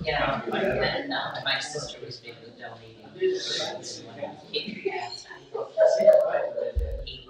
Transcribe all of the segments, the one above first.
Yeah, and my sister was big with donating. So when he passed, I thought he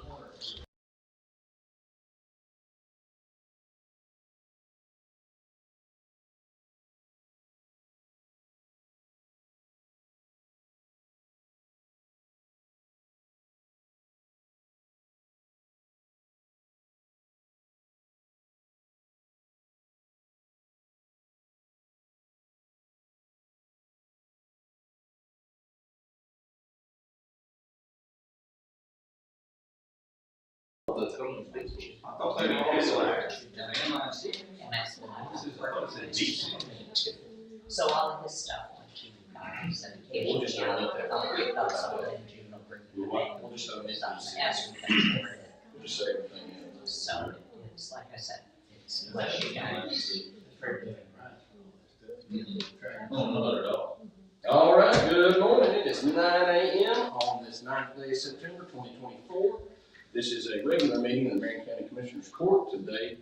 I thought they were all slack. and I said, so all of his stuff went to guys and occasionally I'll pick up something and June will bring it back. We'll just throw it in. As we come for it. We'll just say everything in. So it's like I said, it's bless you guys for doing No, not at all. All right, good morning. It's 9 a.m. on this 9th day of September 2024. This is a regular meeting of the Marion County Commissioners Court. Today,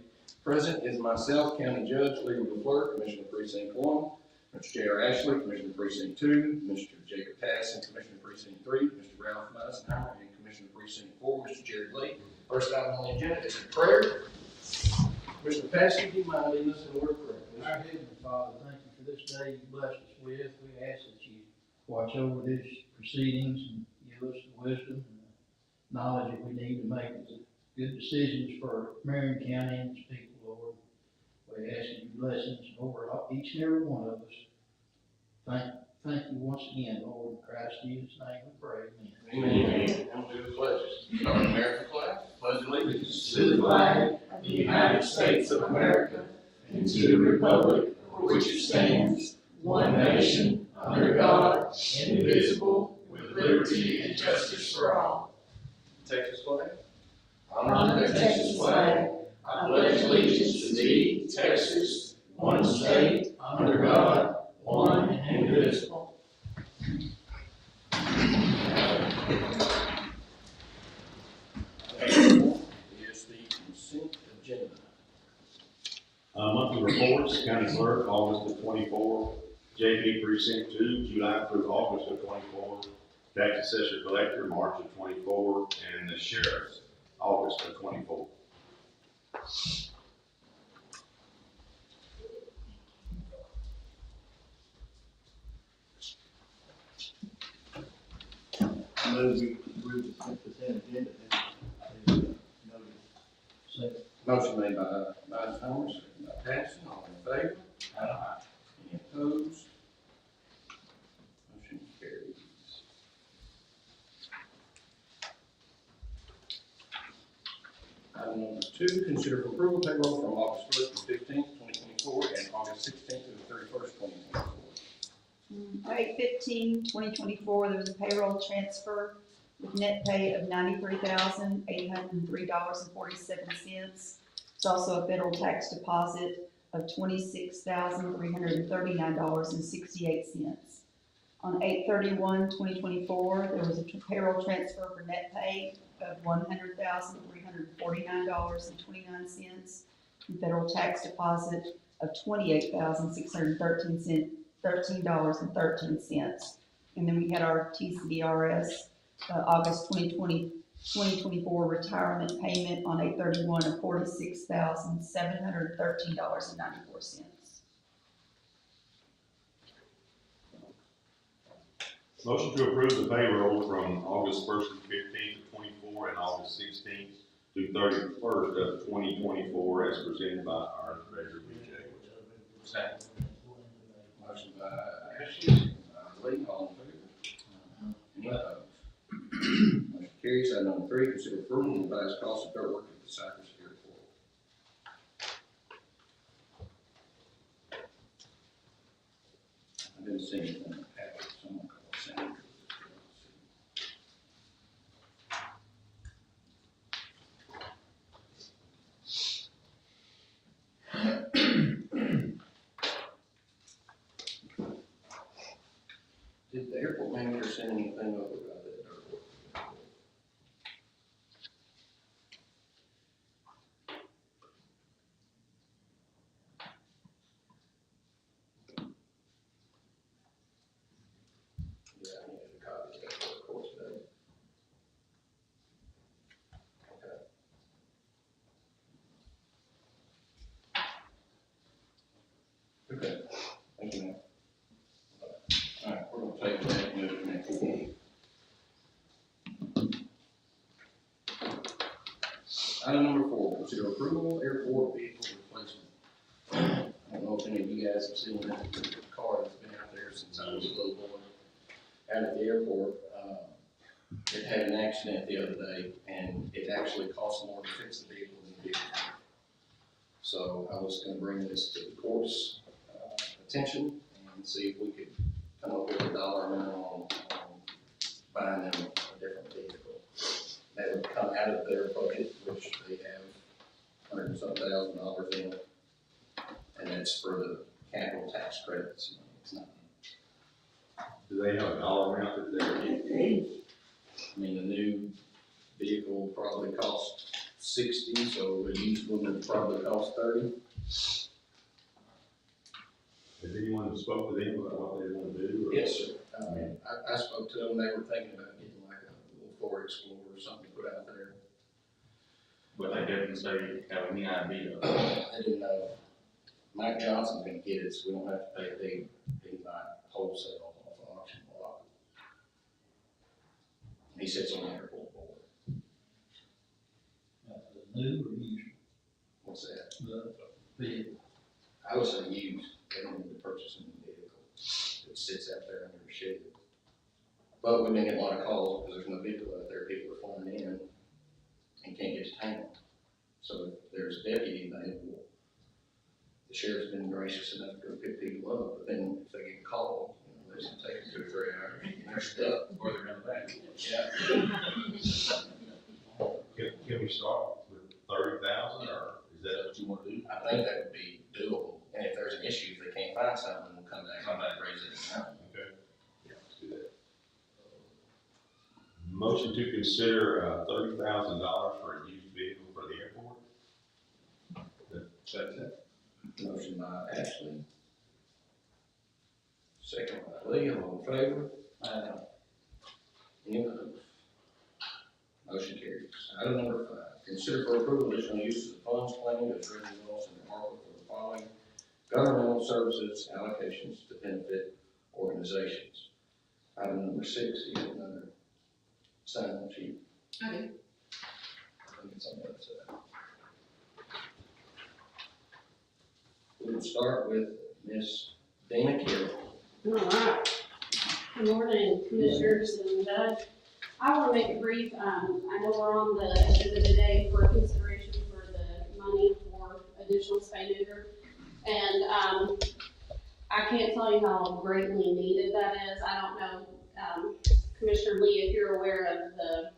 present is myself, County Judge Lee LaFleur, Commissioner Precinct 1, Mr. J.R. Ashley, Commissioner Precinct 2, Mr. Jacob Passon, Commissioner Precinct 3, Mr. Ralph Eisenhower, and Commissioner Precinct 4, Mr. Jared Lee. First item on the agenda is a prayer. Commissioner Passon, do you mind leading us in the word of prayer, please? Our Heavenly Father, thank you for this day you blessed us with. We ask that you watch over these proceedings and give us the wisdom and the knowledge that we need to make good decisions for Marion County and its people, Lord. We ask that you blessings over each and every one of us. Thank you once again, Lord, in Christ Jesus' name we pray. Amen. And we'll do the pledges. Start with American flag. Pledge allegiance to the flag of the United States of America and to the republic for which it stands, one nation, under God, indivisible, with liberty and justice for all. Texas flag. On the Texas flag, I pledge allegiance to thee, Texas, one state, under God, one and indivisible. Is the consent agenda. Monthly reports, County Clerk, August of 24, JP Precinct 2, July through August of 24, Tax Assessor Collector, March of 24, and the Sheriff's, August of 24. Move we approve the consent agenda as noted. Second. Motion made by Eisenhower, second by Passon. All in favor? Aye. Any opposed? Motion carries. Item number 2, consider for approval payroll from August 1st to 15th, 2024, and August 16th to the 31st, 2024. On 8/15/2024, there was a payroll transfer with net pay of $93,803.47. There's also a federal tax deposit of $26,339.68. On 8/31/2024, there was a payroll transfer for net pay of $100,349.29, and federal tax deposit of $28,613.13. And then we had our TCDRS, August 2024 retirement payment on 8/31 of $46,713.94. Motion to approve the payroll from August 1st and 15th of 24 and August 16th to 31st of 2024 as presented by our Treasurer BJ. Second. Motion by Ashley, second by Lee. All in favor? Any opposed? Motion carries. Item number 3, consider approval of the revised cost of dirt work at the Cypress Airport. I didn't see anything in the packet. Someone called Sandra. Did the airport manager send anything over about that dirt work? Item number 4, consider approval airport vehicle replacement. I don't know if any of you guys have seen that car that's been out there since I was a little boy. Out at the airport, it had an accident the other day, and it actually cost more to fix the vehicle than the vehicle. So I was gonna bring this to the court's attention and see if we could come up with a dollar amount on buying them a different vehicle. That would come out of their budget, which they have $100,000 in, and that's for the capital tax credits. It's not. Do they have a dollar amount that they're getting? I mean, the new vehicle will probably cost 60, so a used one would probably cost 30. Has anyone spoke to them about what they want to do? Or? Yes, sir. I spoke to them, they were thinking about getting like a little Ford Explorer or something to put out there. But they didn't say, have any idea. I didn't know. Mike Johnson's gonna get it, so we don't have to pay a big, buy wholesale off the auction block. He sits on the airport board. New or used, What's that? the vehicle. I would say used. They don't need to purchase a new vehicle. It sits out there under the shed. But we've been getting a lot of calls because there's no vehicle out there. People are flying in and can't get to town. So if there's a deputy available, the sheriff's been gracious enough to go pick people up, but then if they get called, they should take them 2 or 3 hours and they're stuck. Or they're in the back. Yeah. Can we start with 30,000 or is that what you want to do? I think that would be doable. And if there's an issue, if they can't find something, we'll come back and raise it again. Okay. Yeah, let's do that. Motion to consider $30,000 for a used vehicle for the airport. Second. Motion by Ashley. Second by Lee, all in favor? Any opposed? Motion carries. Item number 5, consider for approval additional uses of funds claimed as revenue loss in the ARPA for the following governmental services allocations to benefit organizations. Item number 6, you have another sign sheet. I do. I think it's on the other side. We'll start with Miss Dana Carroll. All right. Good morning, commissioners and judge. I want to make it brief. I know we're on the agenda today for consideration for the money for additional spay neuter. And I can't tell you how greatly needed that is. I don't know, Commissioner Lee, if you're aware of the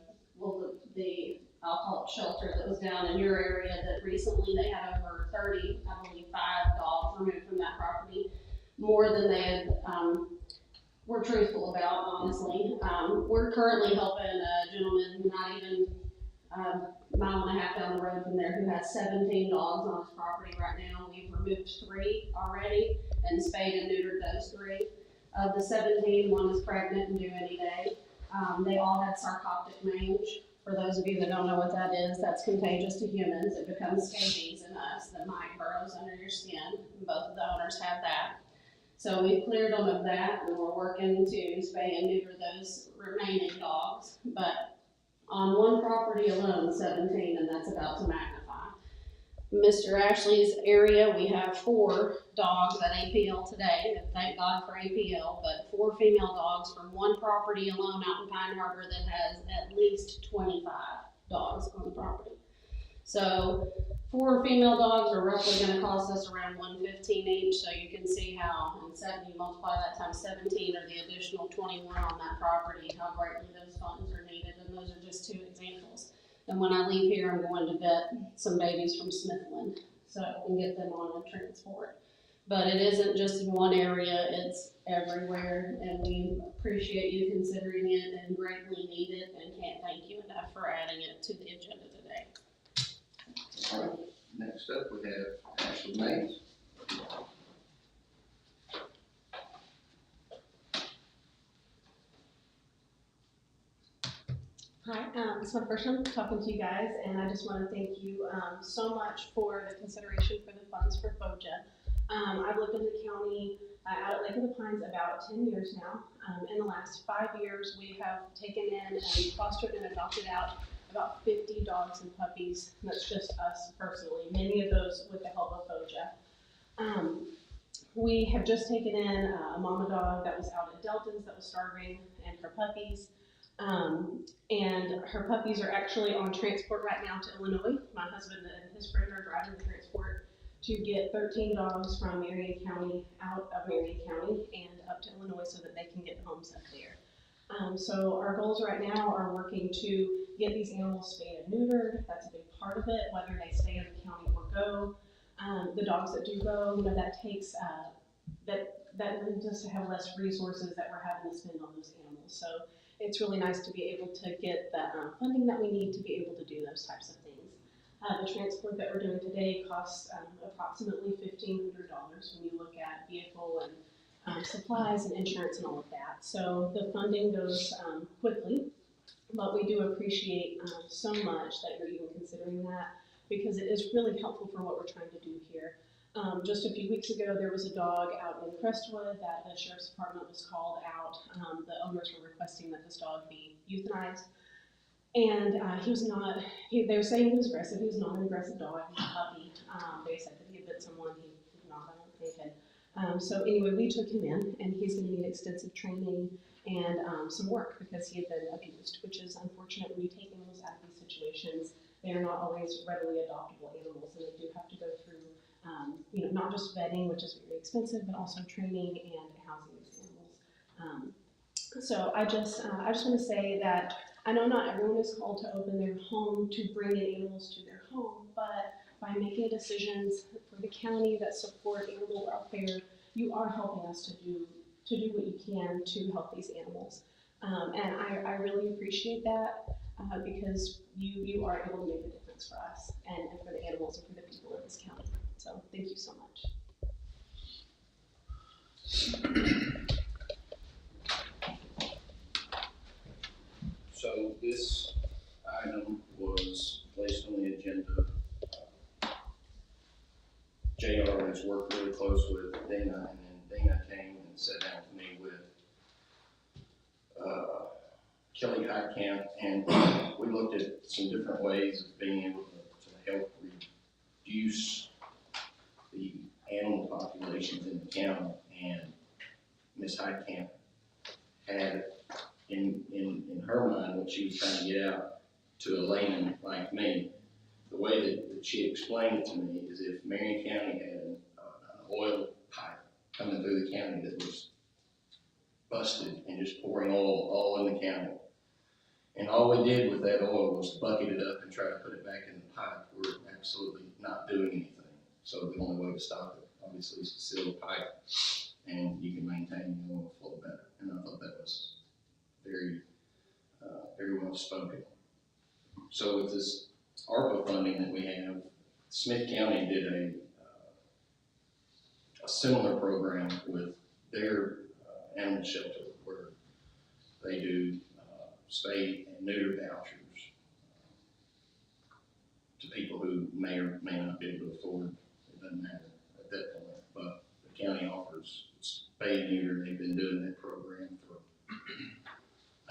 I'll call it shelter that was down in your area that recently they had over 30, I believe 5 dogs removed from that property, more than they had, were truthful about, honestly. We're currently helping a gentleman not even a mile and a half down the road from there who has 17 dogs on his property right now. We've removed 3 already and spayed and neutered those 3. Of the 17, 1 is pregnant and due any day. They all had sarcoptic mange. For those of you that don't know what that is, that's contagious to humans. It becomes scabies in us. The mite burrows under your skin. Both of the owners have that. So we've cleared them of that, and we're working to spay and neuter those remaining dogs. But on one property alone, 17, and that's about to magnify. Mr. Ashley's area, we have 4 dogs at APL today, and thank God for APL, but 4 female dogs from one property alone out in Pine Harbor that has at least 25 dogs on the property. So 4 female dogs are roughly gonna cost us around $115 each, so you can see how, and 7, you multiply that times 17 or the additional 21 on that property, how greatly those funds are needed, and those are just 2 examples. And when I leave here, I'm going to vet some babies from Smithland, so I can get them on a transport. But it isn't just in one area, it's everywhere, and we appreciate you considering it and greatly need it, and can't thank you enough for adding it to the agenda today. All right, next up we have Ashley Mays. Hi, it's my first time talking to you guys, and I just want to thank you so much for the consideration for the funds for FOJA. I've lived in the county out at Lake of the Pines about 10 years now. In the last 5 years, we have taken in and fostered and adopted out about 50 dogs and puppies. And that's just us personally, many of those with the help of FOJA. We have just taken in a mama dog that was out at Delton's that was starving, and her puppies. And her puppies are actually on transport right now to Illinois. My husband and his friend are driving the transport to get 13 dogs from Marion County out of Marion County and up to Illinois so that they can get homes up there. So our goals right now are working to get these animals spayed and neutered. That's a big part of it, whether they stay in the county or go. The dogs that do go, you know, that takes, that leads us to have less resources that we're having to spend on those animals. So it's really nice to be able to get the funding that we need to be able to do those types of things. The transport that we're doing today costs approximately $1,500 when you look at vehicle and supplies and insurance and all of that. So the funding goes quickly, but we do appreciate so much that you're even considering that, because it is really helpful for what we're trying to do here. Just a few weeks ago, there was a dog out in Crestwood that the sheriff's department was called out. The owners were requesting that this dog be euthanized. And he was not, they were saying he was aggressive. He was not an aggressive dog, he was a puppy. They said that he had bit someone, he did not, I don't think. And so anyway, we took him in, and he's gonna need extensive training and some work because he had been abused, which is unfortunate when you take animals out of these situations. They are not always readily adoptable animals, and they do have to go through, you know, not just vetting, which is very expensive, but also training and housing these animals. So I just want to say that I know not everyone is called to open their home to bring in animals to their home, but by making decisions for the county that support animal welfare, you are helping us to do what you can to help these animals. And I really appreciate that because you are able to make a difference for us and for the animals and for the people in this county. So thank you so much. So this item was placed on the agenda. JR has worked really close with Dana, and then Dana came and sat down with me with Kelly Heitkamp, and we looked at some different ways of being able to help reduce the animal populations in the county. And Ms. Heitkamp had in her mind what she was trying to get out to a layman like me. The way that she explained it to me is if Marion County had an oil pipe coming through the county that was busted and just pouring oil all in the county, and all we did with that oil was bucket it up and try to put it back in the pipe, we're absolutely not doing anything. So the only way to stop it, obviously, is to seal the pipe, and you can maintain the oil flow better. And I thought that was very, very well spoken. So with this ARPA funding that we have, Smith County did a similar program with their animal shelter where they do spay and neuter vouchers to people who may or may not be able to afford. It doesn't matter at that point, but the county offers spay and neuter. They've been doing that program for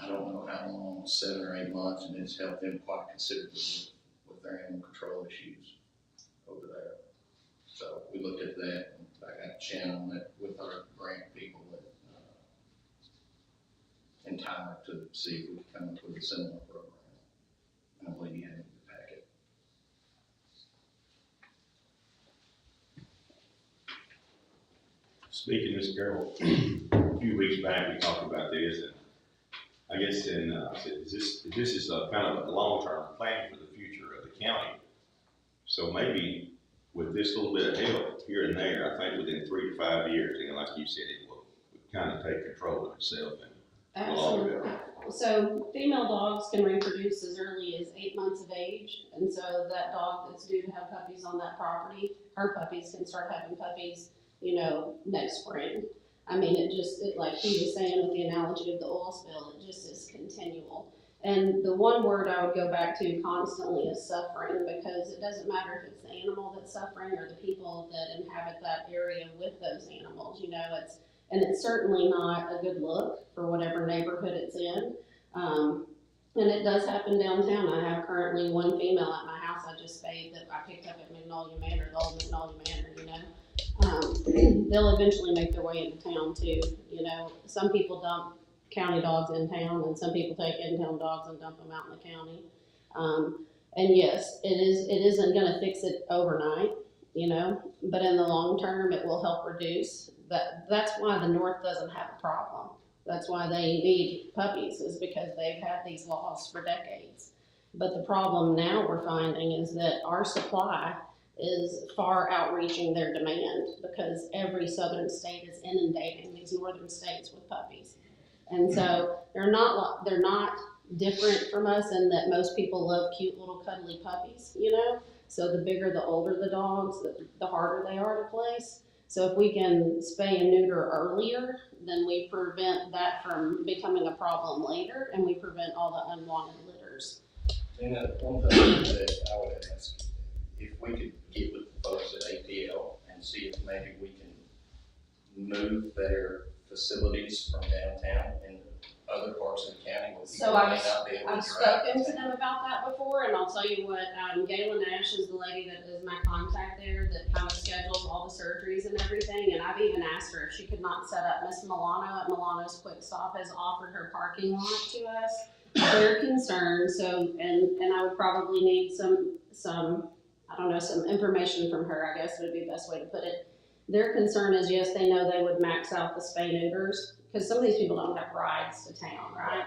I don't know how long, 7 or 8 months, and it's helped them quite considerably with their animal control issues over there. So we looked at that, and I got Shannon on that with our grant people in Tyler to see if we could come up with a similar program. And I believe you have it in the packet. Speaking, Ms. Carroll, a few weeks back we talked about this, and I guess I said, this is a kind of a long-term plan for the future of the county. So maybe with this little bit of help here and there, I think within 3 to 5 years, and like you said, it will kind of take control of itself and will all go. So female dogs can reproduce as early as 8 months of age, and so that dog that's due to have puppies on that property, her puppies can start having puppies, you know, next spring. I mean, it like he was saying with the analogy of the oil spill, it just is continual. And the one word I would go back to constantly is suffering, because it doesn't matter if it's the animal that's suffering or the people that inhabit that area with those animals. You know, it's certainly not a good look for whatever neighborhood it's in. And it does happen downtown. I have currently one female at my house I just spayed that I picked up at Magnolia Manor, the old Magnolia Manor, you know. They'll eventually make their way into town too, you know. Some people dump county dogs in town, and some people take in-town dogs and dump them out in the county. And yes, it isn't gonna fix it overnight, you know, but in the long term, it will help reduce. That's why the North doesn't have a problem. That's why they need puppies, is because they've had these laws for decades. But the problem now we're finding is that our supply is far outreaching their demand, because every southern state is inundating these northern states with puppies. And so they're not different from us in that most people love cute little cuddly puppies, you know? So the bigger, the older the dogs, the harder they are to place. So if we can spay and neuter earlier, then we prevent that from becoming a problem later, and we prevent all the unwanted litters. And one thing that I would ask, if we could get with the folks at APL and see if maybe we can move their facilities from downtown into other parts of the county. So I've spoken to them about that before, and I'll tell you what, Gayla Nash is the lady that is my contact there that kind of schedules all the surgeries and everything, and I've even asked her if she could not set up. Miss Milano at Milano's Quick Stop has offered her parking lot to us. They're concerned, so, and I would probably need some, I don't know, some information from her, I guess would be the best way to put it. Their concern is, yes, they know they would max out the spay neuters, because some of these people don't have rides to town, right?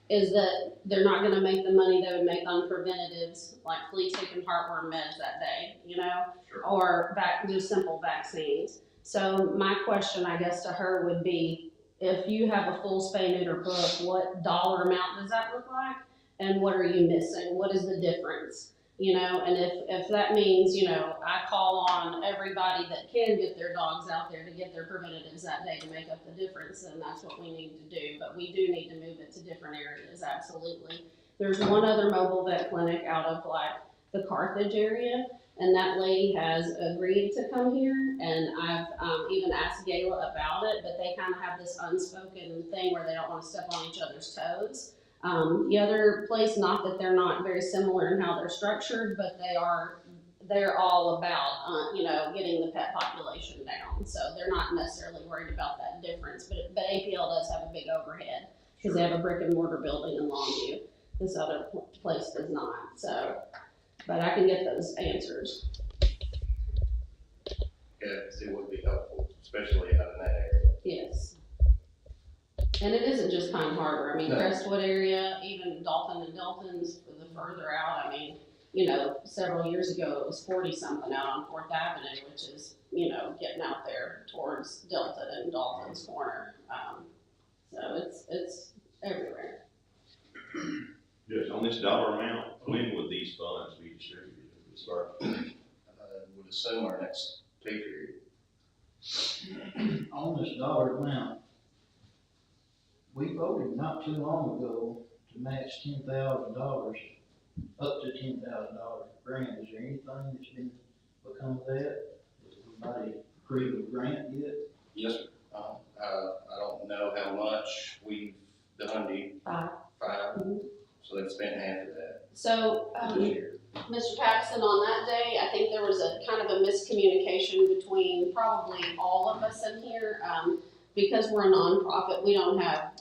Is that they're not gonna make the money they would make on preventatives, like flea tick and heartworm meds that day, you know? Sure. Or just simple vaccines. So my question, I guess, to her would be, if you have a full spay neuter book, what dollar amount does that look like? And what are you missing? What is the difference? You know, and if that means, you know, I call on everybody that can get their dogs out there to get their preventatives that day to make up the difference, then that's what we need to do. But we do need to move it to different areas, absolutely. There's one other mobile vet clinic out of like the Carthage area, and that lady has agreed to come here, and I've even asked Gayla about it, but they kind of have this unspoken thing where they don't want to step on each other's toes. The other place, not that they're not very similar in how they're structured, but they're all about, you know, getting the pet population down. So they're not necessarily worried about that difference, but APL does have a big overhead because they have a brick and mortar building in Longview. This other place does not. So, but I can get those answers. Yeah, because it would be helpful, especially out in that area. Yes. And it isn't just Pine Harbor. I mean, No. Crestwood area, even Dalton and Delton's for the further out. I mean, you know, several years ago, it was 40-something out on 4th Avenue, which is, you know, getting out there towards Delta and Dalton's corner. So it's everywhere. Yes, on this dollar amount, when would these funds be distributed? Would assume our next pay period. On this dollar amount, we voted not too long ago to match $10,000, up to $10,000 grant. Is there anything that's been become of that? Has anybody approved a grant yet? Yes, sir. I don't know how much we've done, Five. $5, so they've spent half of that So, this year. Mr. Paxton, on that day, I think there was a kind of a miscommunication between probably all of us in here. Because we're a nonprofit, we don't have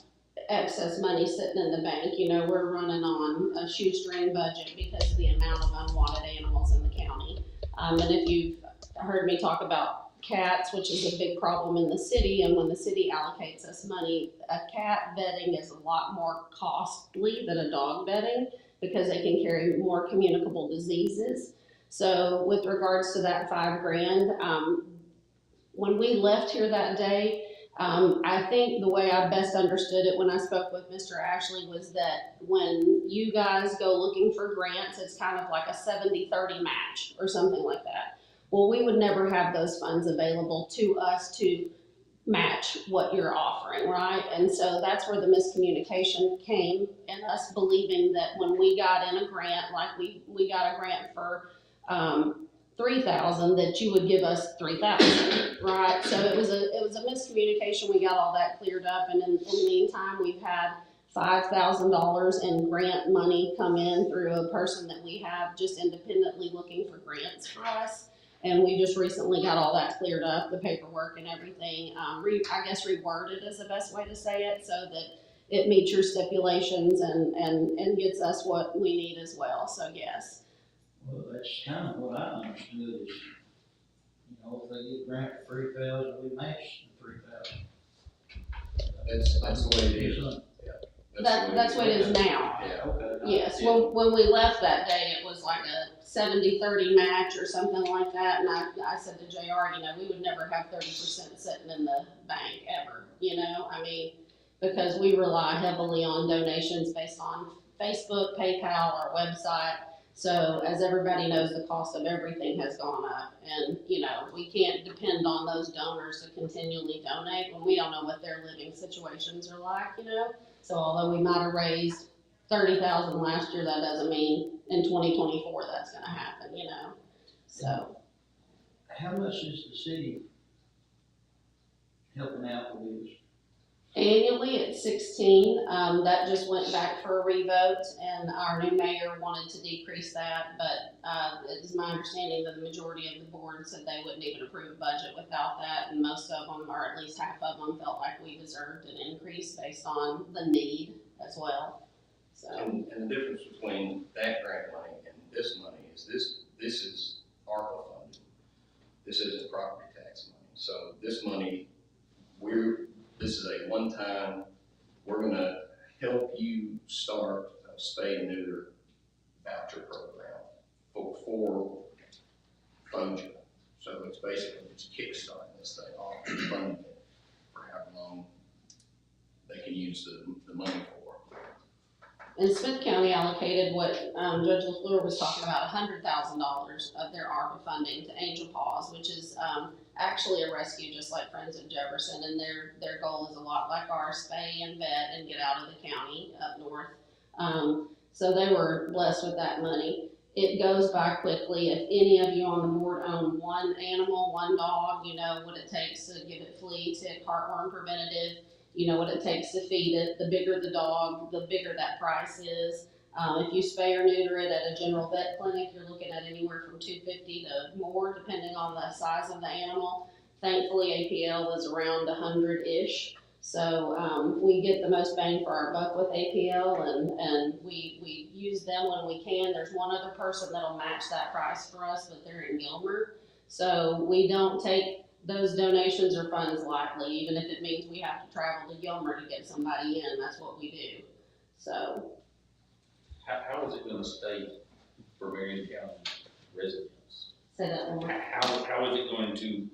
excess money sitting in the bank. You know, we're running on a shoestring budget because of the amount of unwanted animals in the county. And if you've heard me talk about cats, which is a big problem in the city, and when the city allocates us money, a cat bedding is a lot more costly than a dog bedding because they can carry more communicable diseases. So with regards to that $5 grand, when we left here that day, I think the way I best understood it when I spoke with Mr. Ashley was that when you guys go looking for grants, it's kind of like a 70-30 match or something like that. Well, we would never have those funds available to us to match what you're offering, right? And so that's where the miscommunication came, and us believing that when we got in a grant, like we got a grant for $3,000, that you would give us $3,000, right? So it was a miscommunication. We got all that cleared up, and in the meantime, we've had $5,000 in grant money come in through a person that we have just independently looking for grants for us. And we just recently got all that cleared up, the paperwork and everything, I guess reworded is the best way to say it, so that it meets your stipulations and gets us what we need as well, so yes. Well, that's kind of what I understood is, if they get grant for 3,000, we match the 3,000. That's the way it is. That's what it is now. Yeah. Okay. Yes, when we left that day, it was like a 70-30 match or something like that, and I said to JR, we would never have 30% sitting in the bank ever, I mean, because we rely heavily on donations based on Facebook, PayPal, our website. So as everybody knows, the cost of everything has gone up, and, we can't depend on those donors to continually donate when we don't know what their living situations are like, So although we might have raised 30,000 last year, that doesn't mean in 2024 that's gonna happen, so. How much is the city helping out with this? Annually, it's 16, that just went back for a revote, and our new mayor wanted to decrease that, but, it's my understanding that the majority of the board said they wouldn't even approve a budget without that, and most of them, or at least half of them, felt like we deserved an increase based on the need as well, so. And the difference between that grant money and this money is this is ARPA funding. This isn't property tax money. So this money, this is a one-time, we're gonna help you start a spay and neuter voucher program for FOJA. So it's basically just kickstarting this thing off and funding it for however long they can use the money for. And Smith County allocated what, Judge LaFleur was talking about, $100,000 of their ARPA funding to Angel Paws, which is, actually a rescue just like Friends of Jefferson, and their goal is a lot like ours, spay and vet and get out of the county up north. So they were blessed with that money. It goes by quickly. If any of you on the board own one animal, one dog, you know what it takes to give it flea, tick, heartworm preventative. You know what it takes to feed it. The bigger the dog, the bigger that price is. If you spay or neuter it at a general vet clinic, you're looking at anywhere from $250 to more, depending on the size of the animal. Thankfully, APL is around 100-ish. So we get the most bang for our buck with APL, and we use them when we can. There's one other person that'll match that price for us, but they're in Gilmer. So we don't take those donations or funds lightly, even if it means we have to travel to Gilmer to get somebody in. That's what we do. So. How is it gonna stay for Marion County residents? Say that one more. How is it going to,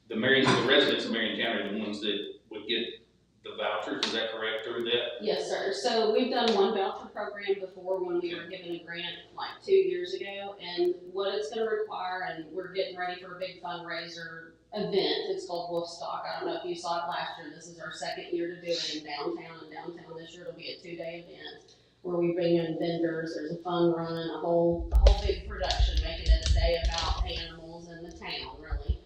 the residents of Marion County are the ones that would get the vouchers, is that correct, through that? Yes, sir. So we've done one voucher program before when we were given a grant like 2 years ago, and what it's gonna require, and we're getting ready for a big fundraiser event, it's called Wolfstock. I don't know if you saw it last year. This is our second year to do it in downtown, this year it'll be a 2-day event where we bring in vendors, there's a fun run, a whole big production, making it a day about animals in the town, really.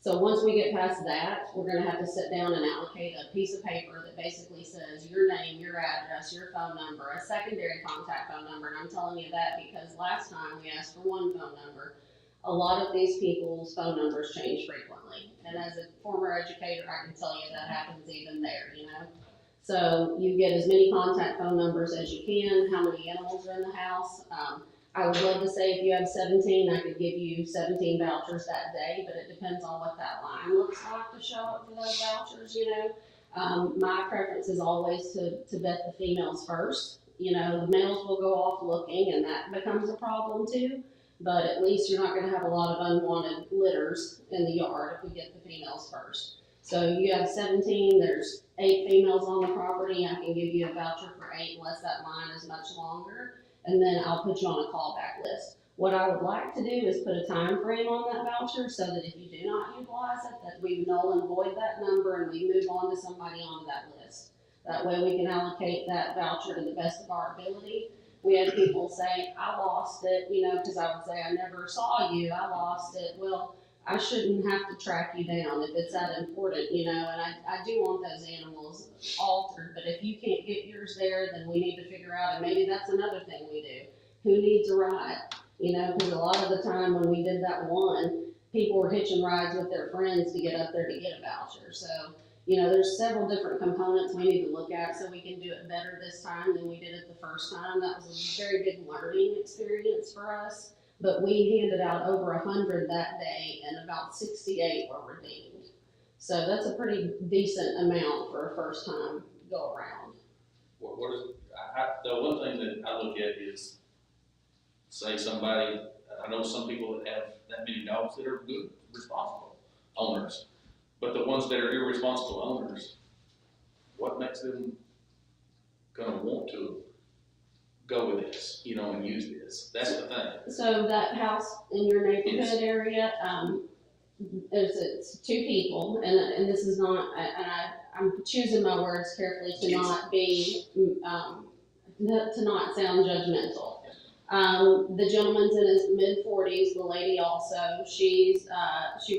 So once we get past that, we're gonna have to sit down and allocate a piece of paper that basically says your name, your address, your phone number, a secondary contact phone number, and I'm telling you that because last time we asked for one phone number. A lot of these people's phone numbers change frequently, and as a former educator, I can tell you that happens even there, So you get as many contact phone numbers as you can, how many animals are in the house. I would love to say if you have 17, I could give you 17 vouchers that day, but it depends on what that line looks like to show up for those vouchers, My preference is always to vet the females first. The males will go off looking, and that becomes a problem too. But at least you're not gonna have a lot of unwanted litters in the yard if we get the females first. So you have 17, there's 8 females on the property, I can give you a voucher for 8 unless that line is much longer, and then I'll put you on a callback list. What I would like to do is put a time frame on that voucher so that if you do not utilize it, that we null and void that number and we move on to somebody on that list. That way we can allocate that voucher to the best of our ability. We had people say, I lost it, because I would say, I never saw you, I lost it. Well, I shouldn't have to track you down if it's that important, you know, and I do want those animals altered, but if you can't get yours there, then we need to figure out, and maybe that's another thing we do. Who needs a ride? You know, because a lot of the time when we did that one, people were hitching rides with their friends to get up there to get a voucher. So, you know, there's several different components we need to look at so we can do it better this time than we did it the first time. That was a very big learning experience for us. But we handed out over 100 that day, and about 68 were redeemed. So that's a pretty decent amount for a first time go around. What is, the one thing that I look at is, say somebody, I know some people that have that many dogs that are good, responsible owners, but the ones that are irresponsible owners, what makes them gonna want to go with this, you know, and use this? That's the thing. So that house in your neighborhood Yes. area, it's two people, and this is not, I'm choosing my words carefully to not be, to not sound judgmental. The gentleman's in his mid-40s, the lady also, she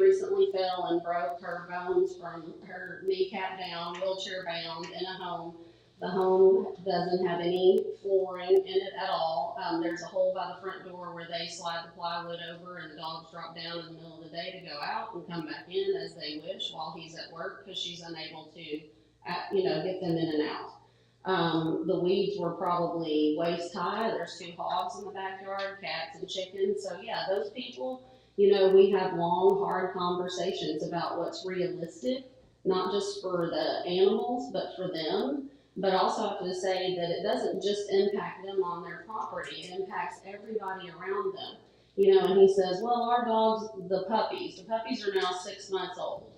recently fell and broke her bones from her kneecap down, wheelchair bound, in a home. The home doesn't have any flooring in it at all. There's a hole by the front door where they slide the plywood over, and the dogs drop down in the middle of the day to go out and come back in as they wish while he's at work, because she's unable to, get them in and out. The weeds were probably waist high. There's 2 hogs in the backyard, cats and chickens. So yeah, those people, we have long, hard conversations about what's realistic, not just for the animals, but for them. But also have to say that it doesn't just impact them on their property, it impacts everybody around them. And he says, well, our dogs, the puppies are now 6 months old.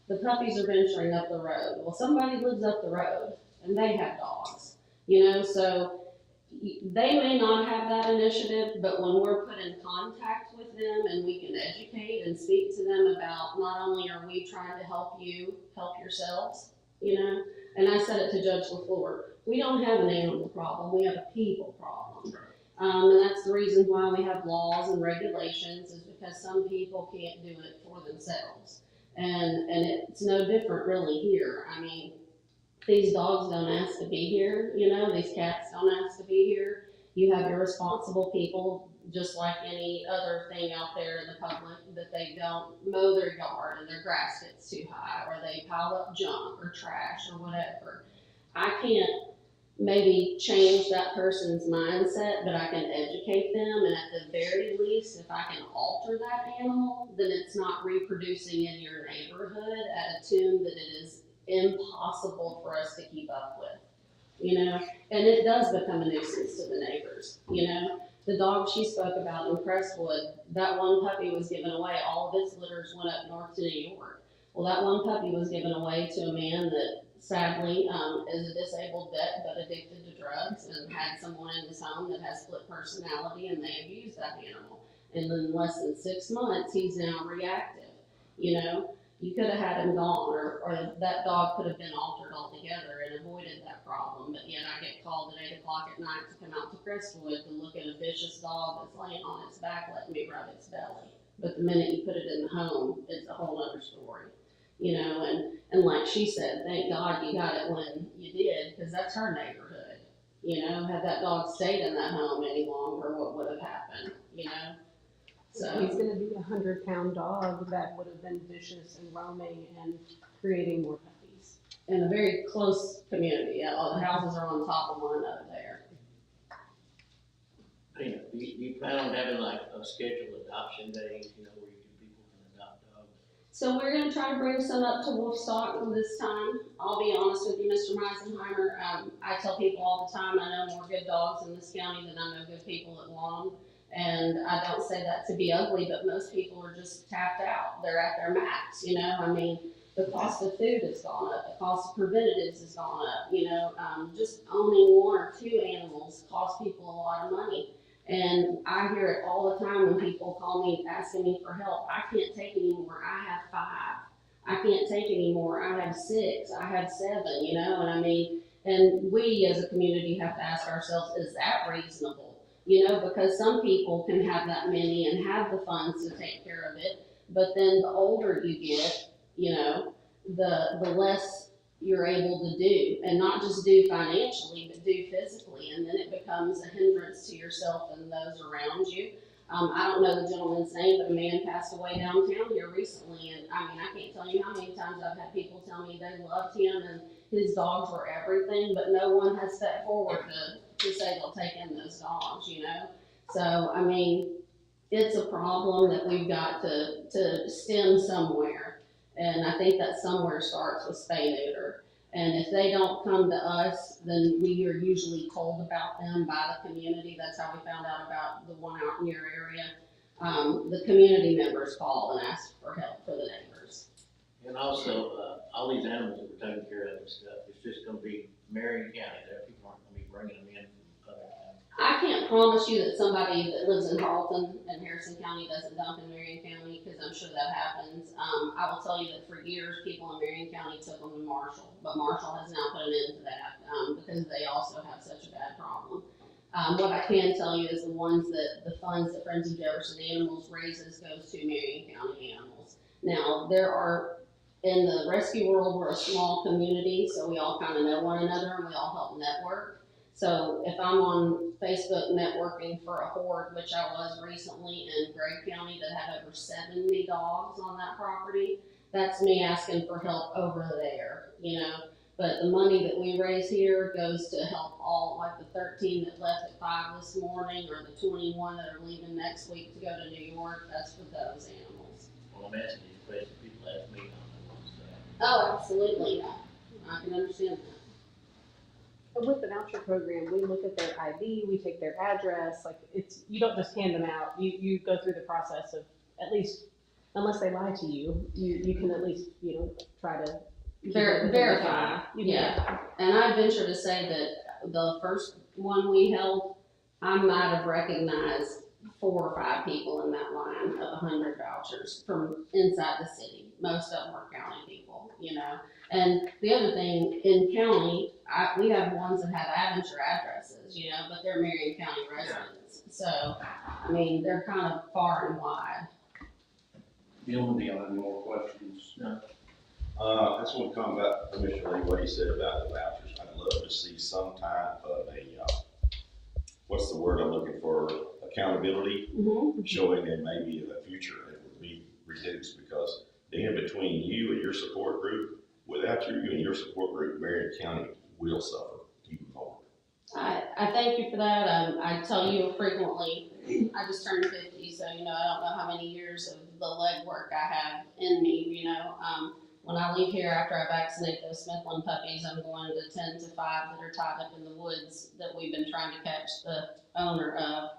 The puppies are venturing up the road. Well, somebody lives up the road and they have dogs, so they may not have that initiative, but when we're put in contact with them and we can educate and speak to them about, not only are we trying to help you, help yourselves, and I said it to Judge LaFleur, we don't have an animal problem, we have a people problem. And that's the reason why we have laws and regulations, is because some people can't do it for themselves. And it's no different really here. I mean, these dogs don't ask to be here, these cats don't ask to be here. You have irresponsible people, just like any other thing out there in the public, that they don't mow their yard and their grass gets too high, or they pile up junk or trash or whatever. I can't maybe change that person's mindset, but I can educate them, and at the very least, if I can alter that animal, then it's not reproducing in your neighborhood at a tune that it is impossible for us to keep up with, and it does become a nuisance to the neighbors, The dog she spoke about in Crestwood, that one puppy was given away. All of its litters went up north to New York. Well, that one puppy was given away to a man that sadly is a disabled vet but addicted to drugs, and had someone in his home that has split personality, and they abused that animal. And in less than 6 months, he's now reactive. You could have had him gone, or that dog could have been altered altogether and avoided that problem. But yet I get called at 8 o'clock at night to come out to Crestwood to look at a vicious dog that's laying on its back letting me rub its belly. But the minute you put it in the home, it's a whole other story. And like she said, thank God you got it when you did, because that's her neighborhood. Had that dog stayed in that home any longer, what would have happened, So He's gonna be 100-pound dog that would have been vicious and roaming and creating more puppies. in a very close community, all the houses are on top of one another there. Do you plan on having like a scheduled adoption days, where people can adopt dogs? So we're gonna try to bring some up to Wolfstock this time. I'll be honest with you, Mr. Meisenheimer, I tell people all the time, I know more good dogs in this county than I know good people that want them. And I don't say that to be ugly, but most people are just tapped out. They're at their max, the cost of food has gone up, the cost of preventatives has gone up, just owning 1 or 2 animals costs people a lot of money. And I hear it all the time when people call me asking me for help. I can't take anymore. I have 5. I can't take anymore. I have 6. I have 7, and we as a community have to ask ourselves, is that reasonable? Because some people can have that many and have the funds to take care of it, but then the older you get, you know, the less you're able to do, and not just do financially, but do physically, and then it becomes a hindrance to yourself and those around you. I don't know the gentleman's name, but a man passed away downtown here recently, and I mean, I can't tell you how many times I've had people tell me they loved him and his dogs were everything, but no one has stepped forward to say they'll take in those dogs, you know? So, I mean, it's a problem that we've got to stem somewhere, and I think that somewhere starts with spay neuter. And if they don't come to us, then we are usually told about them by the community. That's how we found out about the one out in your area. The community members call and ask for help for the neighbors. And also, all these animals that we're taking care of and stuff, it's just gonna be Marion County, there, people aren't gonna be bringing them in from other counties. I can't promise you that somebody that lives in Harleton and Harrison County doesn't dump in Marion County, because I'm sure that happens. I will tell you that for years, people in Marion County took them to Marshall, but Marshall has now put an end to that, because they also have such a bad problem. What I can tell you is the funds that Friends of Jefferson Animals raises goes to Marion County animals. Now, in the rescue world, we're a small community, so we all kind of know one another and we all help network. So if I'm on Facebook networking for a horde, which I was recently in Gray County that had over 70 dogs on that property, that's me asking for help over there, you know. But the money that we raise here goes to help all, like the 13 that left at 5 this morning, or the 21 that are leaving next week to go to New York, that's for those animals. Well, I'm asking these questions, people ask me, I don't know what's that. Oh, absolutely, I can understand that. But with the voucher program, we look at their ID, we take their address, like you don't just hand them out. You go through the process of, at least, unless they lie to you, you can at least, try to Verify, yeah. And I venture to say that the first one we held, I might have recognized 4 or 5 people in that line of 100 vouchers from inside the city. Most of them were county people, you know. And the other thing, in county, we have ones that have Aventure addresses, you know, but they're Marion County residents. So, I mean, they're kind of far and wide. Bill and Dale, have any more questions? I just want to comment about Commissioner Lee, what he said about the vouchers. I'd love to see some type of what's the word I'm looking for, accountability, showing that maybe in the future it would be reduced, because then between you and your support group, without you and your support group, Marion County will suffer even more. I thank you for that. I tell you frequently, I just turned 50, so, you know, I don't know how many years of the legwork I have in me, you know. When I leave here after I vaccinate those Smithland puppies, I'm going to 10 to 5 that are tied up in the woods that we've been trying to catch the owner of,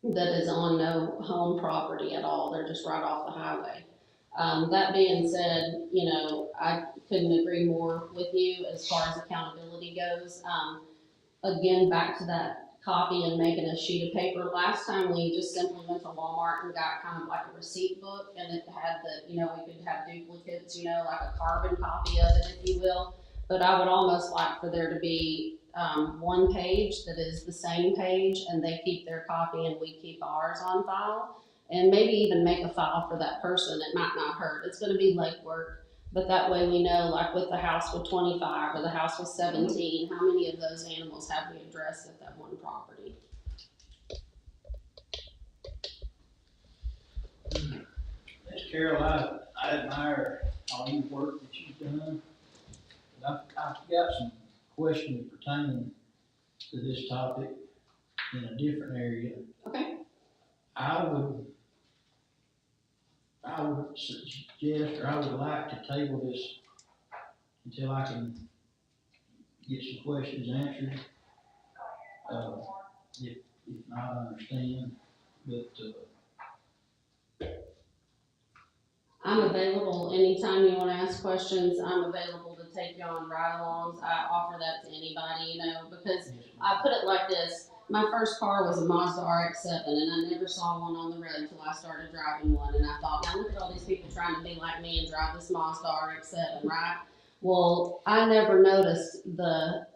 that is on no home property at all. They're just right off the highway. That being said, you know, I couldn't agree more with you as far as accountability goes. Again, back to that copy and making a sheet of paper. Last time we just simply went to Walmart and got kind of like a receipt book, and it had the, you know, we could have duplicates, you know, like a carbon copy of it, if you will. But I would almost like for there to be one page that is the same page, and they keep their copy and we keep ours on file. And maybe even make a file for that person. It might not hurt. It's going to be legwork, but that way we know, like with the house with 25 or the house with 17, how many of those animals have we addressed at that one property? Miss Carol, I admire all your work that you've done. I've got some questions pertaining to this topic in a different area. Okay. I would suggest, or I would like to table this until I can get some questions answered. If not, I understand, but, I'm available anytime you want to ask questions. I'm available to take you on ride-alongs. I offer that to anybody, you know, because I put it like this. My first car was a Mazda RX-7, and I never saw one on the road until I started driving one. And I thought, now look at all these people trying to be like me and drive this Mazda RX-7, right? Well, I never noticed the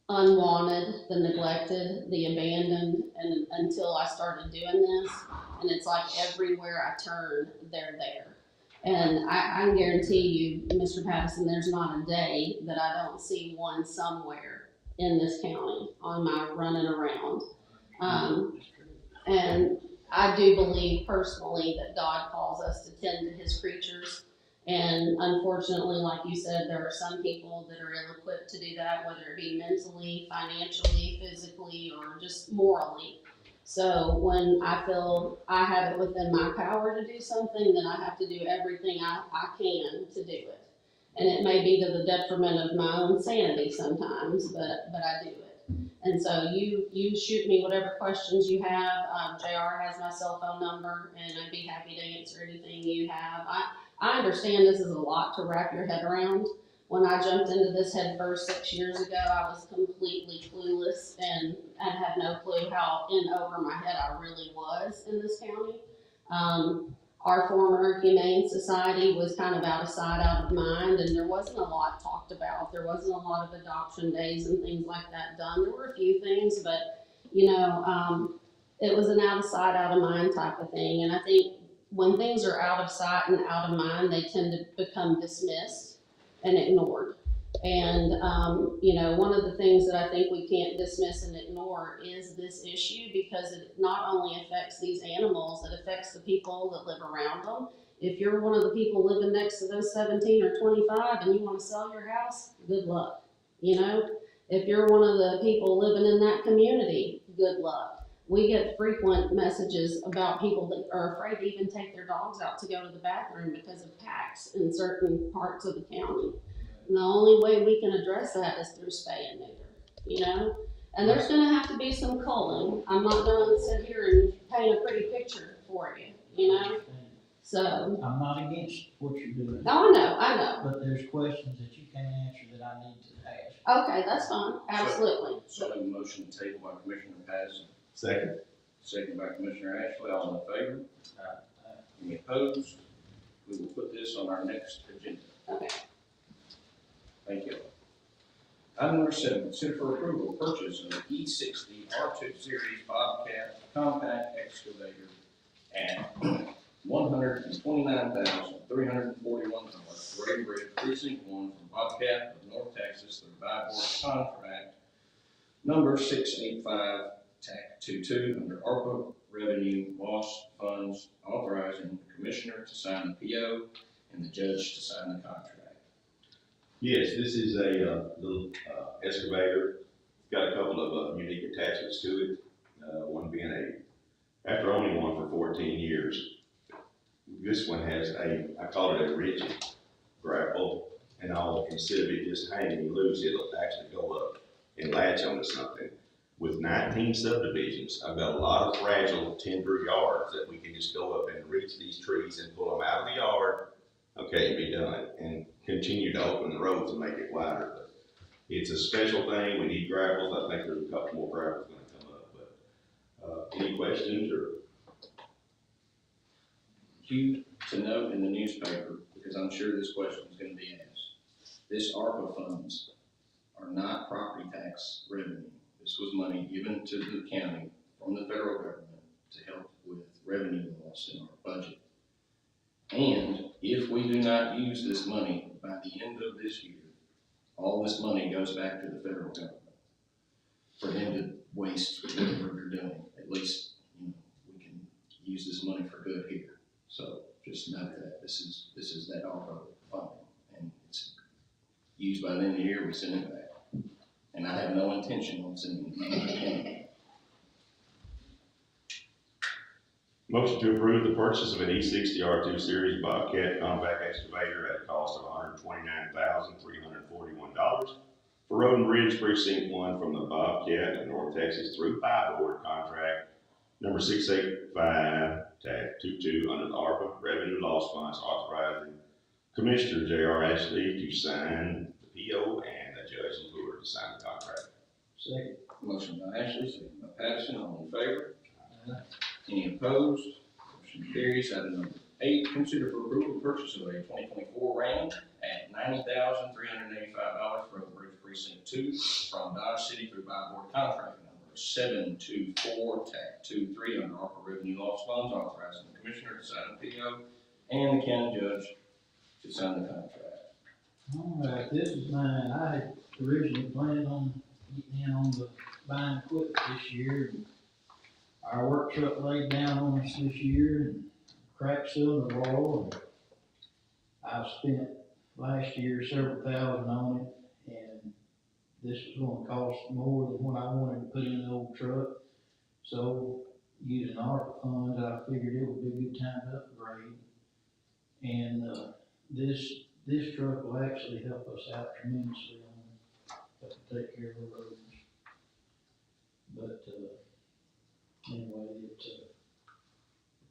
unwanted, the neglected, the abandoned, and until I started doing this. and it's like everywhere I turn, they're there. And I can guarantee you, Mr. Patterson, there's not a day that I don't see one somewhere in this county on my running around. And I do believe personally that God calls us to tend to his creatures. And unfortunately, like you said, there are some people that are ill-equipped to do that, whether it be mentally, financially, physically, or just morally. So when I feel I have it within my power to do something, then I have to do everything I can to do it. And it may be to the detriment of my own sanity sometimes, but I do it. And so you shoot me whatever questions you have. JR has my cell phone number, and I'd be happy to answer anything you have. I understand this is a lot to wrap your head around. When I jumped into this head first 6 years ago, I was completely clueless and had no clue how in over my head I really was in this county. Our former Humane Society was kind of out of sight, out of mind, and there wasn't a lot talked about. There wasn't a lot of adoption days and things like that done. There were a few things, but, you know, it was an out of sight, out of mind type of thing. And I think when things are out of sight and out of mind, they tend to become dismissed and ignored. And, you know, one of the things that I think we can't dismiss and ignore is this issue, because it not only affects these animals, it affects the people that live around them. If you're one of the people living next to those 17 or 25 and you want to sell your house, good luck. You know, if you're one of the people living in that community, good luck. We get frequent messages about people that are afraid to even take their dogs out to go to the bathroom because of packs in certain parts of the county. And the only way we can address that is through spay and neuter, you know? And there's gonna have to be some culling. I'm not gonna sit here and paint a pretty picture for you, you know? So. I'm not against what you're doing. No, I know. But there's questions that you can't answer that I need to ask. Okay, that's fine, absolutely. So I have a motion to table by Commissioner Patterson, Second. second by Commissioner Ashley, all in favor? Any opposed? We will put this on our next agenda. Okay. Thank you. Item number 7, consider for approval of purchase of an E60 R2 Series Bobcat compact excavator at $129,341 for Raven Bridge Precinct 1 from Bobcat of North Texas through Byboard contract number 685 TAC 22 under ARPA revenue loss funds, authorizing the commissioner to sign the PO and the judge to sign the contract. Yes, this is a little excavator. It's got a couple of unique attachments to it. One being after owning one for 14 years, this one has I call it a rigid grapple, and instead of it just hanging loose, it'll actually go up and latch onto something. With 19 subdivisions, I've got a lot of fragile timber yards that we can just go up and reach these trees and pull them out of the yard, okay, and be done, and continue to open the roads and make it wider. But it's a special thing. We need grapples. I think there's a couple more grapples going to come up. But any questions or? Due to note in the newspaper, because I'm sure this question is going to be asked, this ARPA funds are not property tax revenue. This was money given to the county from the federal government to help with revenue loss in our budget. And if we do not use this money by the end of this year, all this money goes back to the federal government for them to waste whatever they're doing. At least, you know, we can use this money for good here. So just note that this is that ARPA funding, and it's used by the end of the year, we send it back. And I have no intention on sending it back. Motion to approve the purchase of an E60 R2 Series Bobcat compact excavator at a cost of $129,341 for Road and Bridge Precinct 1 from the Bobcat of North Texas through Byboard contract number 685 TAC 22 under the ARPA revenue loss funds, authorizing Commissioner J.R. Ashley to sign the PO and the judge and Brewer to sign the contract. Second. Motion by Ashley, second by Patterson, all in favor? Any opposed? Motion carries. Item number 8, consider for approval purchase of a 2024 Ram at $90,385 for Road Bridge Precinct 2 from Dodge City through Byboard contract number 724, TAC 23 under ARPA revenue loss funds, authorizing the commissioner to sign the PO and the county judge to sign the contract. All right, this is mine. I had originally planned on getting in on the buying equipment this year. And our work truck laid down on us this year and cracks still in the wall. And I spent last year several thousand on it, and this was gonna cost more than what I wanted to put in the old truck. So, using ARPA funds, I figured it would be a good time to upgrade. And, this truck will actually help us out tremendously on, help to take care of the roads. But, anyway, it's,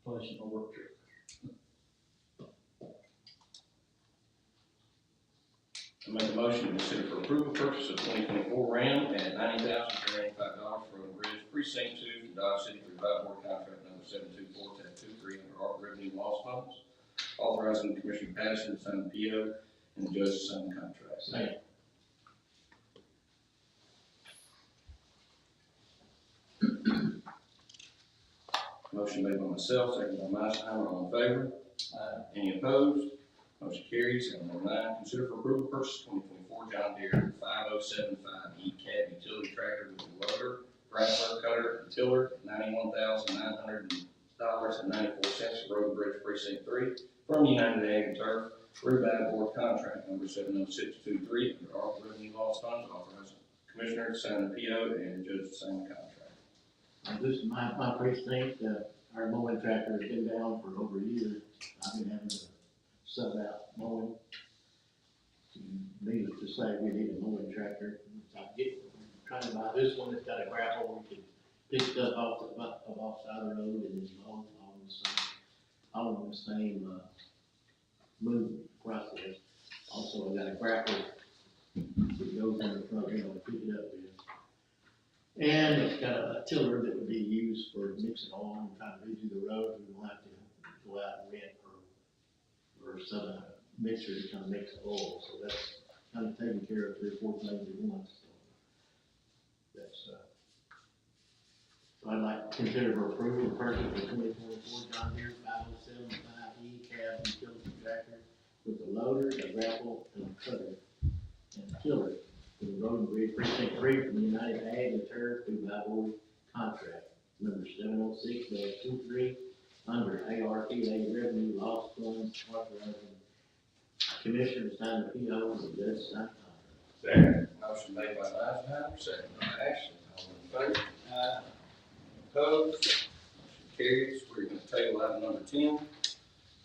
replacing my work truck. I make a motion to consider for approval purchase of 2024 Ram at $90,385 for Road and Bridge Precinct 2 from Dodge City through Board contract number 724, TAC 23 under ARPA revenue loss funds. Authorizing Commissioner Patterson to sign the PO and the judge to sign the contract. Second. Motion made by myself, seconded by Meisner, all in favor? Any opposed? Motion carries. Item number 9, consider for approval purchase 2024 John Deere 5075E cab utility tractor with a loader, grassler cutter, and tiller, $91,900.94 for Road and Bridge Precinct 3 from United Ag and Turf through Board contract number 70623 under ARPA revenue loss funds, authorizing Commissioner to sign the PO and the judge to sign the contract. This is my precinct, our mowing tractor has been down for over a year. I've been having to sub out mowing. Needless to say, we need a mowing tractor. Trying to buy this one that's got a grapple, we can pick stuff off the side of the road and it's all in the same move process. Also, I got a grapple that goes in the front, to pick it up with. And it's got a tiller that would be used for mixing oil and trying to redo the road. We don't have to go out and rent or sub a mixer to kind of mix the oil. So that's kind of taking care of 3 or 4 things at once. So that's, so I'd like to consider for approval the purchase of the 2024 John Deere 5075E cab utility tractor with a loader, a grapple, and a cutter, and a tiller for the Road and Bridge Precinct 3 from United Ag and Turf through Board contract number 706-23 under ARPA revenue loss funds, authorizing Commissioner to sign the PO and the judge to sign the contract. Second. Motion made by Eisenhower, seconded by Ashley, all in favor? Opposed? Motion carries. We're going to table item number 10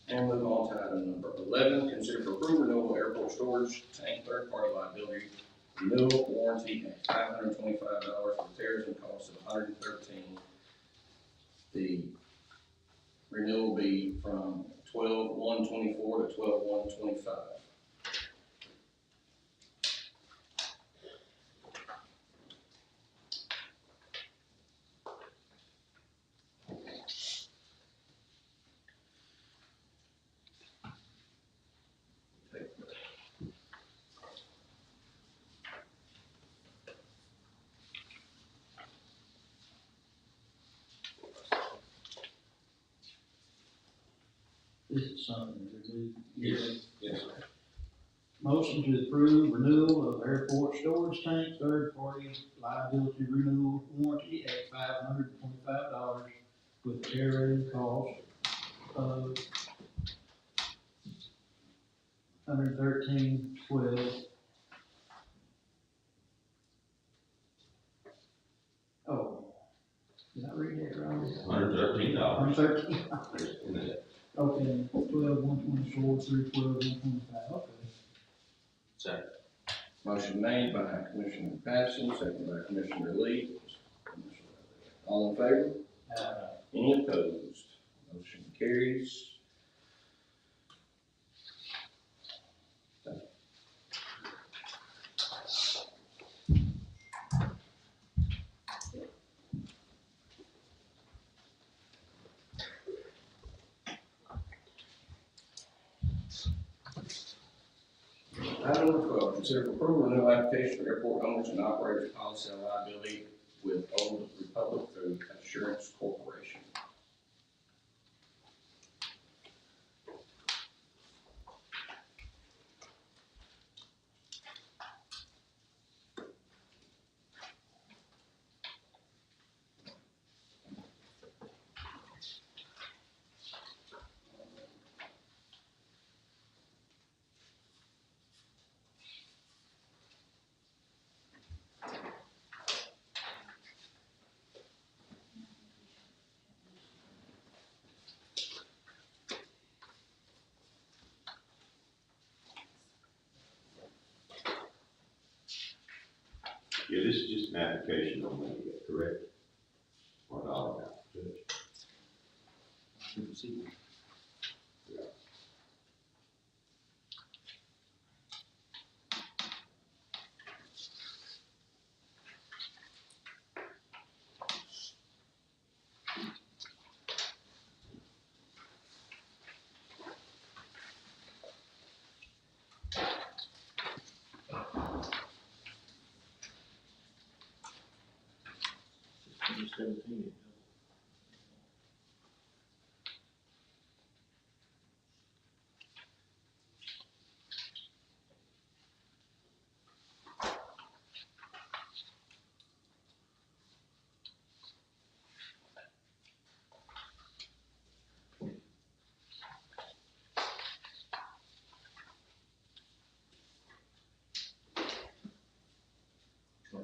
and move on to item number 11. Consider for approval renewal of airport storage tank third-party liability renewal warranty at $525 for repairs and costs of $113. The renewal will be from 12/1/24 to 12/1/25. This is something to do. Yes, sir. Motion to approve renewal of airport storage tank third-party liability renewal warranty at $525 with carrying cost of $113.12. Oh, did I read that wrong? $113. $113. Okay, 12/1/24 through 12/1/25, okay. Second. Motion made by Commissioner Patterson, seconded by Commissioner Lee. All in favor? Any opposed? Motion carries. Item number 12, consider approval of new application for airport owners and operators policy and liability with Old Republic through Assurance Corporation. Yeah, this is just an application on money, correct? Or dollar amount, Judge? Yeah. It's 2017.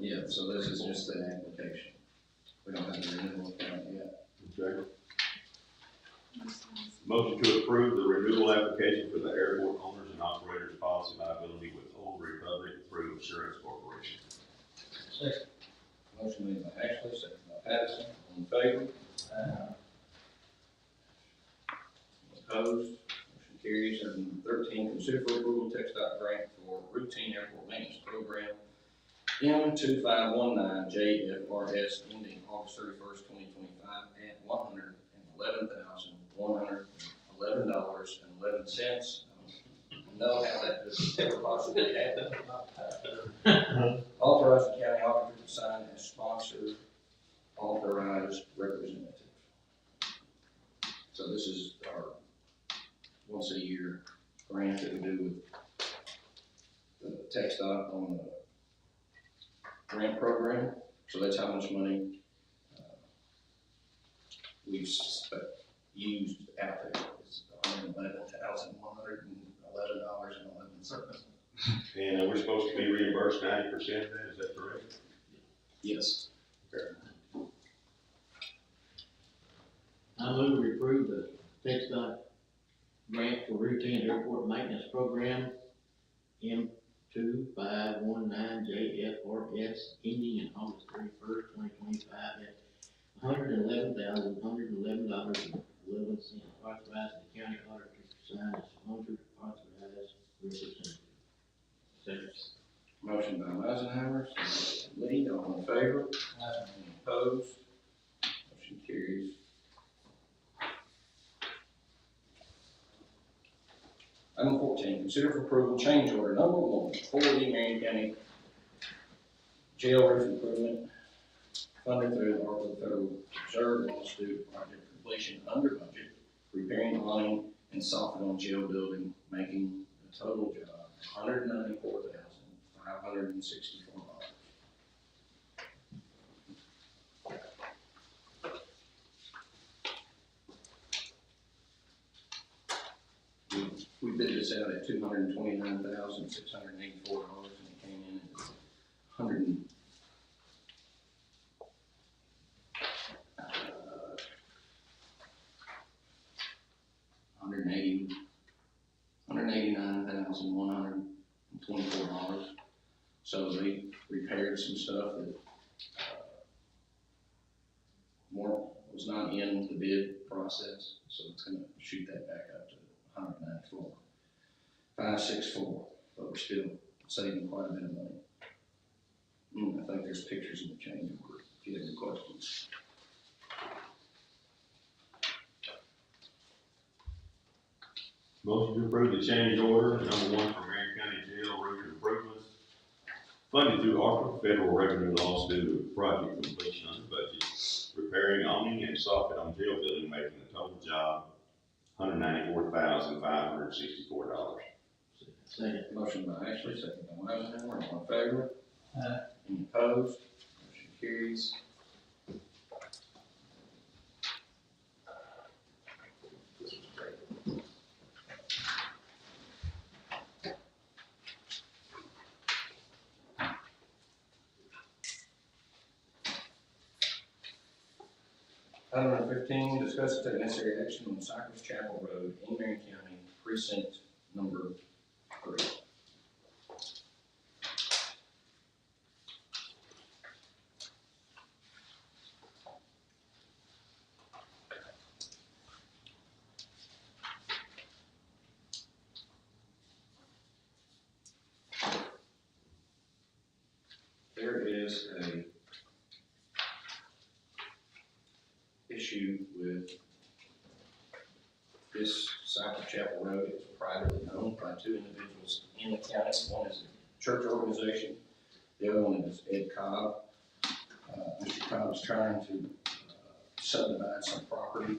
Yeah, so this is just an application. We don't have the renewal account yet. Okay. Motion to approve the renewal application for the airport owners and operators policy liability with Old Republic through Assurance Corporation. Second. Motion made by Ashley, second by Patterson, all in favor? Opposed? Motion carries. Item 13, consider for approval text dot grant for routine airport maintenance program M2519 JFRS ending August 31st, 2025 at $111,111.11. Know how that could ever possibly happen. Authorize the county auditor to sign as sponsor authorized representative. So this is our once a year grant that we do with the text dot on the grant program. So that's how much money we've used out there. It's $111,111.11. And we're supposed to be reimbursed 90% of that, is that correct? Yes. Okay. I move we approve the text dot grant for routine airport maintenance program M2519 JFRS ending in August 31st, 2025 at $111,111.11. Authorizing the county auditor to sign as sponsored authorized representative. Second. Motion by Eisenhower, second by Lee, all in favor? Any opposed? Motion carries. Item 14, consider for approval change order number 1 for the Marion County Jail Roof Improvement funded through the ARPA Federal Reserve and Institute project completion under budget, repairing, awning, and softening on jail building, making the total job $194,564. We bid this out at $229,684, and it came in at $189,124. So they repaired some stuff that was not in the bid process, so it's gonna shoot that back up to $194,564, but we're still saving quite a bit of money. I think there's pictures in the change order, if you have any questions. Motion to approve the change order number 1 for Marion County Jail Roof Improvements funded through ARPA Federal Revenue Laws due to project completion repairing, owning, and soffit on jail building, making the total job $194,564. Second. Motion by Ashley, second by Eisenhower, all in favor? Aye. Any opposed? Motion carries. This was great. Item number 15, discuss and take necessary action on Cypress Chapel Road in Marion County, precinct number 3. There is a issue with this Cypress Chapel Road. It's privately owned by 2 individuals in the county. One is a church organization, the other one is Ed Cobb. Mr. Cobb is trying to subdivide some property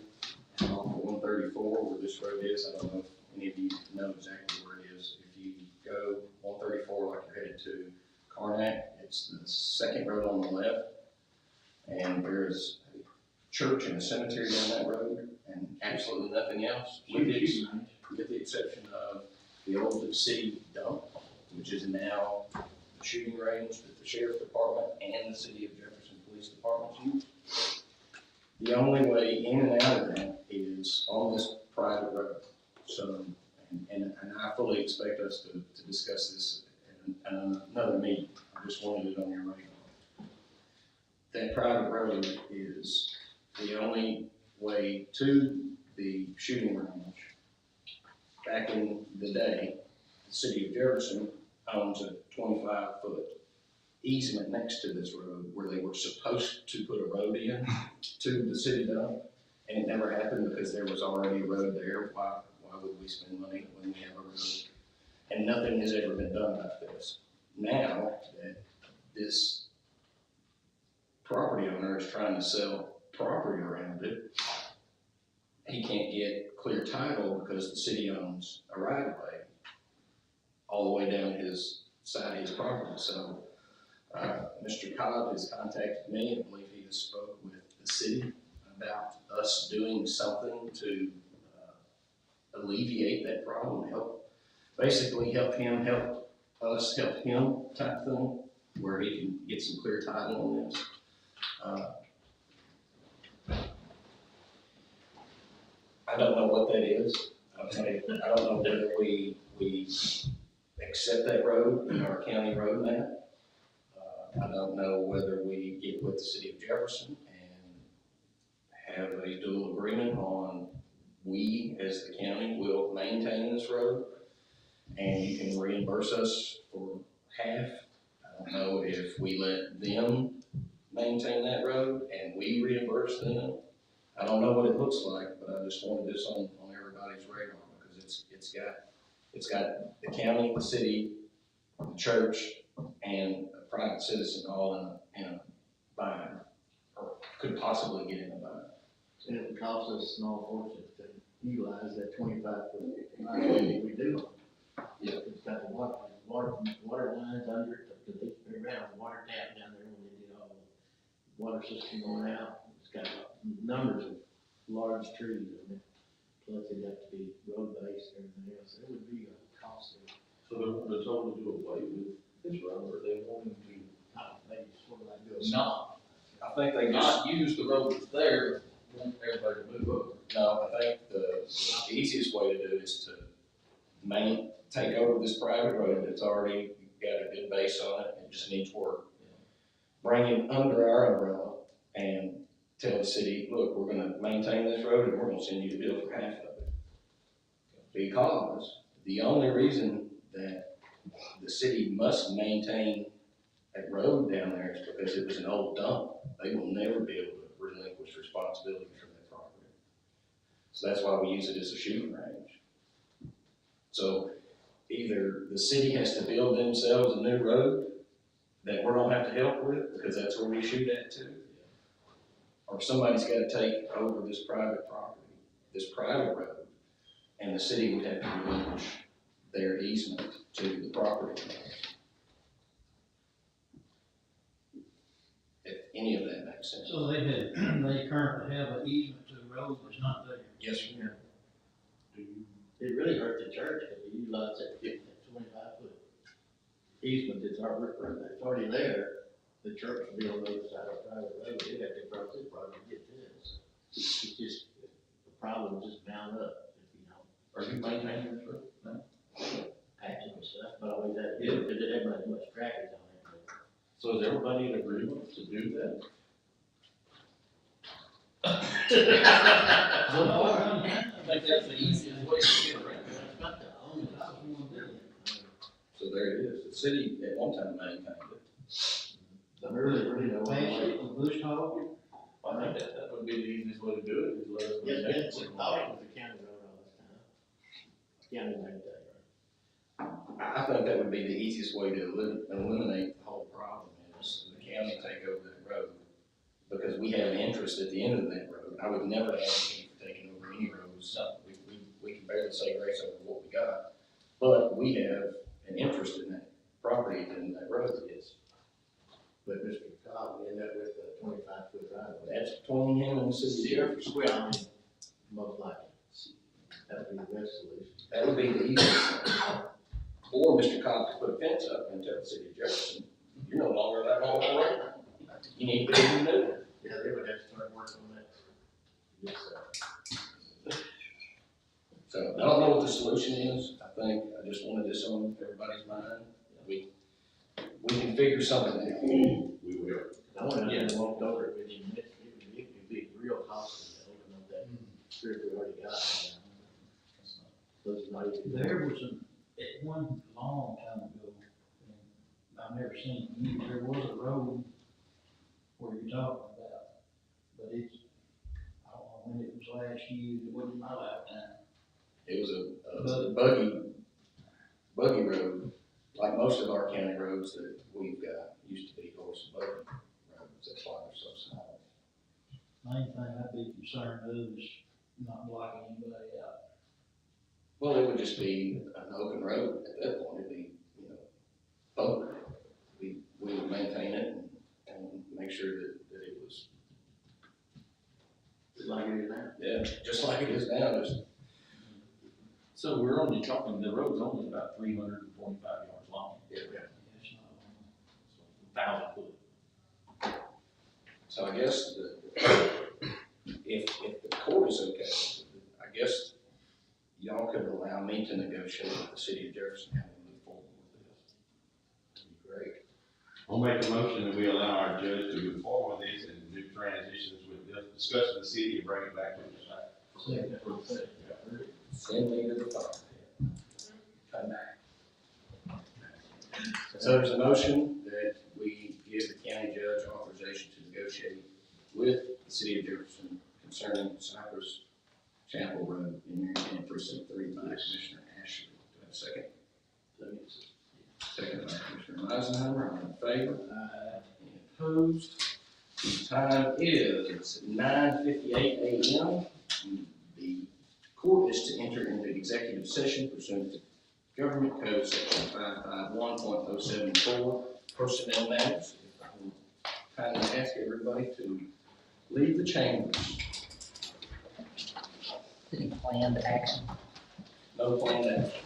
off of 134 where this road is. I don't know if any of you know exactly where it is. If you go 134 like you're headed to Karnak, it's the second road on the left, and there's a church and a cemetery down that road, and absolutely nothing else, with the exception of the old city dump, which is now the shooting range that the sheriff's department and the city of Jefferson Police Department use. The only way in and out of that is on this private road. So, and I fully expect us to discuss this in another meeting. I just wanted it on your radar. That private road is the only way to the shooting range. Back in the day, the city of Jefferson owns a 25-foot easement next to this road where they were supposed to put a road in to the city dump, and it never happened because there was already a road there. Why would we spend money when we have a road? And nothing has ever been done about this. Now that this property owner is trying to sell property around it, he can't get clear title because the city owns a right of way all the way down his side of his property. So Mr. Cobb has contacted me, and I believe he has spoke with the city about us doing something to alleviate that problem, basically help him, help us, help him type thing, where he can get some clear title on this. I don't know what that is. I don't know whether we accept that road in our county road map. I don't know whether we get with the city of Jefferson and have a dual agreement on we as the county will maintain this road and you can reimburse us for half. I don't know if we let them maintain that road and we reimburse them. I don't know what it looks like, but I just wanted this on everybody's radar because it's got the county, the city, the church, and a private citizen all in a bind, or could possibly get in a bind. And it would cost us a small fortune to utilize that 25-foot right we do. Yeah. It's got the water lines under it, because they ran a water tap down there when they did all the water system going out. It's got numbers of large trees in it, plus it'd have to be road based and everything else. It would be costly. So they're wanting to totally do away with this road, or they wanting to Maybe sort of like do a. not, I think they not use the road that's there, want everybody to move over? No, I think the easiest way to do it is to take over this private road that's already got a good base on it, it just needs work. Bring it under our umbrella and tell the city, look, we're gonna maintain this road and we're gonna send you the bill for half of it. Because the only reason that the city must maintain that road down there is because it was an old dump. They will never be able to relinquish responsibility for that property. So that's why we use it as a shooting range. So either the city has to build themselves a new road that we don't have to help with, because that's where we shoot at too. or somebody's gotta take over this private property, this private road, and the city would have to relinquish their easement to the property owner. If any of that makes sense. So they currently have an easement to the road that's not there. Yes, sir. It really hurt the church, because they utilize that 25-foot easement that's already there. The church will be on the other side of the private road, they'd have to cross this road to get this. It's just, the problem just bound up, if you know. Are you maintaining this road? No. Patching and stuff, but always that, because it didn't have much traffic on it. So is everybody in agreement to do that? So far, I think that's the easiest way to get around it. That's not the only, that was one billion. So there it is. The city at one time maintained it. The really no. Pass from Bush Hall. I think that would be the easiest way to do it, is let us. Yes, yes, I thought it was a county road all this time. County made that road. I think that would be the easiest way to eliminate the whole problem is the county take over that road. Because we have interest at the end of that road. I would never advocate for taking over any roads. We can barely say grace over what we got. But we have an interest in that property and that road is. But Mr. Cobb ended up with a 25-foot right of way. That's between him and the city of Jefferson. Well, I mean, most likely. That would be the best solution. That would be the easiest thing. Or Mr. Cobb could put a fence up and tell the city of Jefferson, you're no longer that long away. You need to be new. Yeah, they would have to start working on that. Yes, sir. So I don't know what the solution is. I just wanted this on everybody's mind. We can figure something out. We will. I went out there and walked over it with you, and it'd be real costly to open up that strip we already got. Those are not even. There was at one long time ago, and I've never seen it used, there was a road where you're talking about, but it's, I don't know when it was last used, it wasn't my lifetime. It was a buggy road, like most of our county roads that we've got, used to be horse and buggy roads. That's why they're so small. Main thing I'd be concerned with is not blocking anybody out. Well, it would just be an open road at that point. It'd be, public. We would maintain it and make sure that it was, Just like it is now. yeah, just like it is now, just. So we're only talking, the road's only about 325 yards long, It's not 1,000 foot. So I guess if the court is okay, I guess y'all could allow me to negotiate with the city of Jefferson how to move forward with this. That'd be great. I'll make a motion that we allow our judge to move forward with this and do transitions with this, discuss with the city and bring it back to us. Second. Send me to the fire pit. Come back. So there's a motion that we give the county judge authorization to negotiate with the city of Jefferson concerning Cypress Chapel Road in Marion County Precinct 3 by Commissioner Ashley. Do I have a second? Second by Commissioner Eisenhower. All in favor? Any opposed? The time is 9:58 a.m. The court is to enter into executive session pursuant to Government Code Section 551.074, personnel matters. If I will kindly ask everybody to leave the chambers. Any planned action? No planned action.